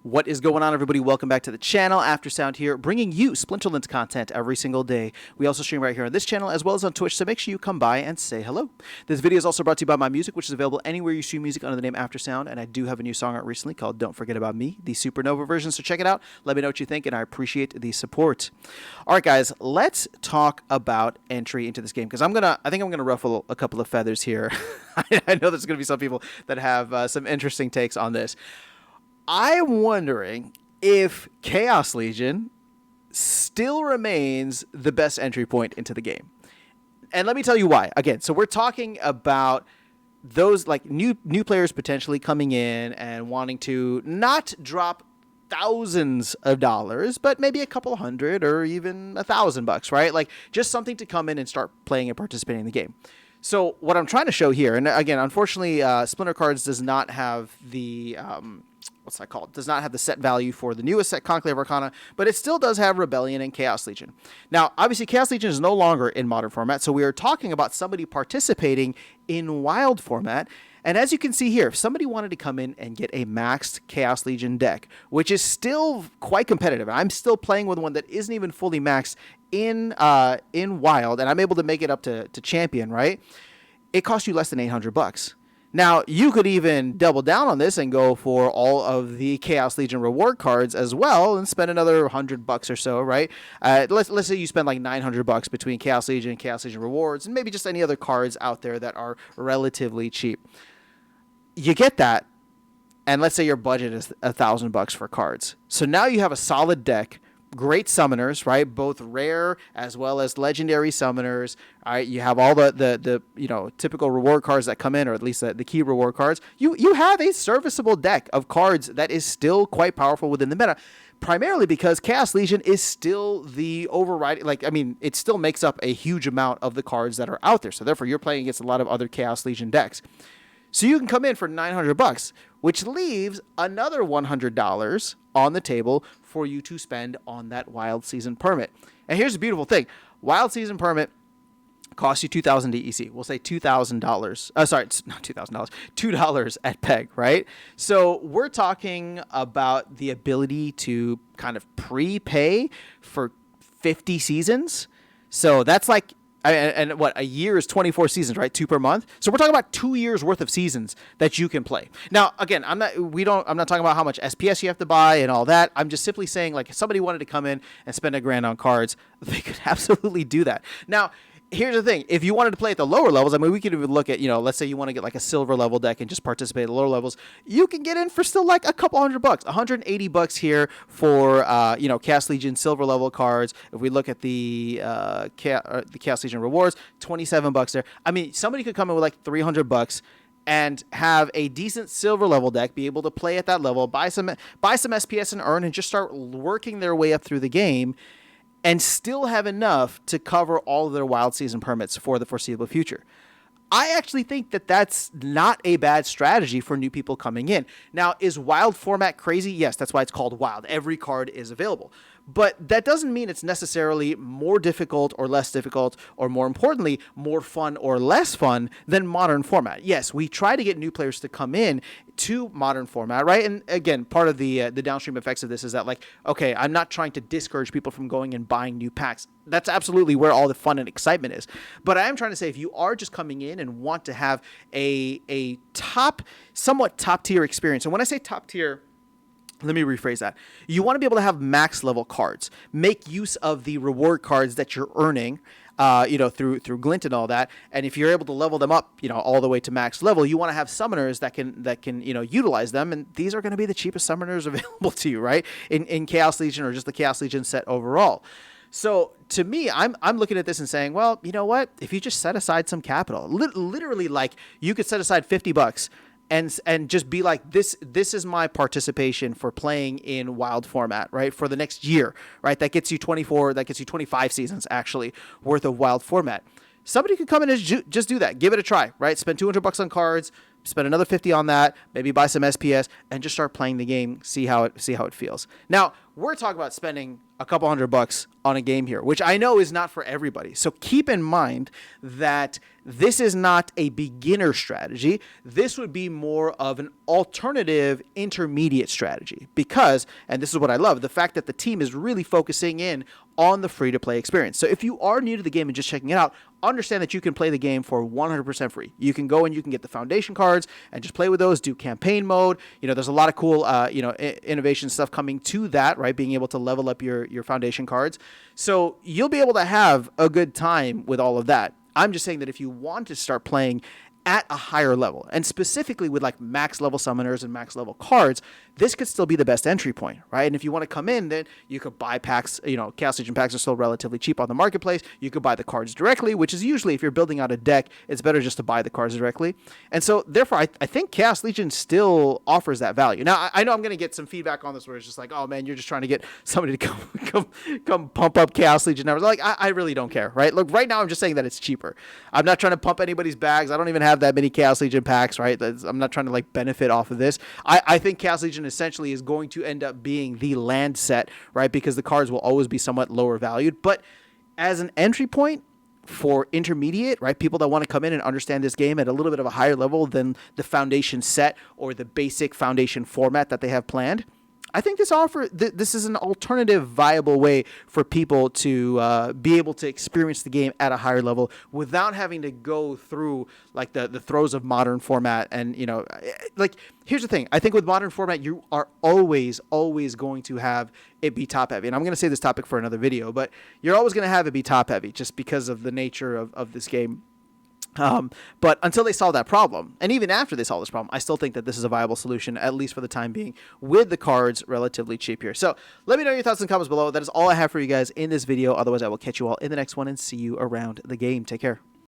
What is going on, everybody? Welcome back to the channel. Aftersound here, bringing you Splinterlands content every single day. We also stream right here on this channel as well as on Twitch, so make sure you come by and say hello. This video is also brought to you by My Music, which is available anywhere you stream music under the name Aftersound, and I do have a new song out recently called Don't Forget About Me, the Supernova version, so check it out. Let me know what you think, and I appreciate the support. All right, guys, let's talk about entry into this game, because I think I'm gonna ruffle a couple of feathers here. I know there's gonna be some people that have some interesting takes on this. I'm wondering if Chaos Legion still remains the best entry point into the game. And let me tell you why. Again, so we're talking about those like new players potentially coming in and wanting to not drop thousands of dollars, but maybe a couple hundred or even $1,000, right? Like just something to come in and start playing and participating in the game. So what I'm trying to show here, and again, unfortunately, Splinter Cards does not have the what's that called? Does not have the set value for the newest set, Conclave Arcana, but it still does have Rebellion and Chaos Legion. Now, obviously, Chaos Legion is no longer in Modern format, so we are talking about somebody participating in Wild format. And as you can see here, if somebody wanted to come in and get a maxed Chaos Legion deck, which is still quite competitive, and I'm still playing with one that isn't even fully maxed in Wild, and I'm able to make it up to Champion, right? It costs you less than $800. Now, you could even double down on this and go for all of the Chaos Legion reward cards as well and spend another $100 or so, right? Let's say you spend like $900 between Chaos Legion and Chaos Legion rewards and maybe just any other cards out there that are relatively cheap. You get that, and let's say your budget is $1,000 for cards. So now you have a solid deck. Great summoners, right? Both rare as well as legendary summoners. All right, you have all the typical reward cards that come in, or at least the key reward cards. You have a serviceable deck of cards that is still quite powerful within the meta, primarily because Chaos Legion is still the overriding. It still makes up a huge amount of the cards that are out there. So therefore, you're playing against a lot of other Chaos Legion decks. So you can come in for $900, which leaves another $100 on the table for you to spend on that Wild Season Permit. And here's the beautiful thing. Wild Season Permit costs you $2,000 DEC. We'll say $2,000. Sorry, it's not $2,000. $2 at PEG, right? So we're talking about the ability to kind of prepay for 50 seasons. So that's like, and what, a year is 24 seasons, right? 2 per month. So we're talking about 2 years worth of seasons that you can play. Now, again, I'm not talking about how much SPS you have to buy and all that. I'm just simply saying, like, if somebody wanted to come in and spend $1,000 on cards, they could absolutely do that. Now, here's the thing. If you wanted to play at the lower levels, I mean, we could even look at, let's say you want to get like a silver level deck and just participate at the lower levels. You can get in for still like a couple $100, $180 here for, Chaos Legion silver level cards. If we look at the Chaos Legion rewards, $27 there. I mean, somebody could come in with like $300 and have a decent silver level deck, be able to play at that level, buy some SPS and earn, and just start working their way up through the game, and still have enough to cover all of their Wild Season permits for the foreseeable future. I actually think that that's not a bad strategy for new people coming in. Now, is Wild format crazy? Yes, that's why it's called Wild. Every card is available. But that doesn't mean it's necessarily more difficult or less difficult, or more importantly, more fun or less fun than Modern format. Yes, we try to get new players to come in to Modern format, right? And again, part of the downstream effects of this is that, like, okay, I'm not trying to discourage people from going and buying new packs. That's absolutely where all the fun and excitement is. But I am trying to say, if you are just coming in and want to have a somewhat top tier experience, and when I say top tier, let me rephrase that. You want to be able to have max level cards. Make use of the reward cards that you're earning, through Glint and all that. And if you're able to level them up, all the way to max level, you want to have summoners that can utilize them. And these are going to be the cheapest summoners available to you, right? In Chaos Legion, or just the Chaos Legion set overall. So to me, I'm looking at this and saying, well, you know what? If you just set aside some capital, literally, like, you could set aside $50 and just be like, this is my participation for playing in Wild format, right? For the next year, right? That gets you 25 seasons actually worth of Wild format. Somebody could come in and just do that. Give it a try, right? Spend $200 on cards, spend another $50 on that, maybe buy some SPS, and just start playing the game, see how it feels. Now, we're talking about spending a couple $100 on a game here, which I know is not for everybody. So keep in mind that this is not a beginner strategy. This would be more of an alternative intermediate strategy because, and this is what I love, the fact that the team is really focusing in on the free-to-play experience. So if you are new to the game and just checking it out, understand that you can play the game for 100% free. You can go and you can get the foundation cards and just play with those, do campaign mode. You know, there's a lot of cool, innovation stuff coming to that, right? Being able to level up your foundation cards. So you'll be able to have a good time with all of that. I'm just saying that if you want to start playing at a higher level, and specifically with like max level summoners and max level cards, this could still be the best entry point, right? And if you want to come in, then you could buy packs. You know, Chaos Legion packs are still relatively cheap on the marketplace. You could buy the cards directly, which is usually, if you're building out a deck, it's better just to buy the cards directly. And so therefore, I think Chaos Legion still offers that value. Now, I know I'm going to get some feedback on this where it's just like, oh man, you're just trying to get somebody to come pump up Chaos Legion numbers. Like, I really don't care, right? Look, right now I'm just saying that it's cheaper. I'm not trying to pump anybody's bags. I don't even have that many Chaos Legion packs, right? I'm not trying to like benefit off of this. I think Chaos Legion essentially is going to end up being the land set, right? Because the cards will always be somewhat lower valued. But as an entry point for intermediate, right? People that want to come in and understand this game at a little bit of a higher level than the foundation set or the basic foundation format that they have planned, I think this is an alternative viable way for people to be able to experience the game at a higher level without having to go through like the throes of modern format. And, you know, like, here's the thing. I think with modern format, you are always going to have it be top heavy. And I'm going to say this topic for another video, but you're always going to have it be top heavy just because of the nature of this game. But until they solve that problem, and even after they solve this problem, I still think that this is a viable solution, at least for the time being, with the cards relatively cheap here. So let me know your thoughts in the comments below. That is all I have for you guys in this video. Otherwise, I will catch you all in the next one and see you around the game. Take care.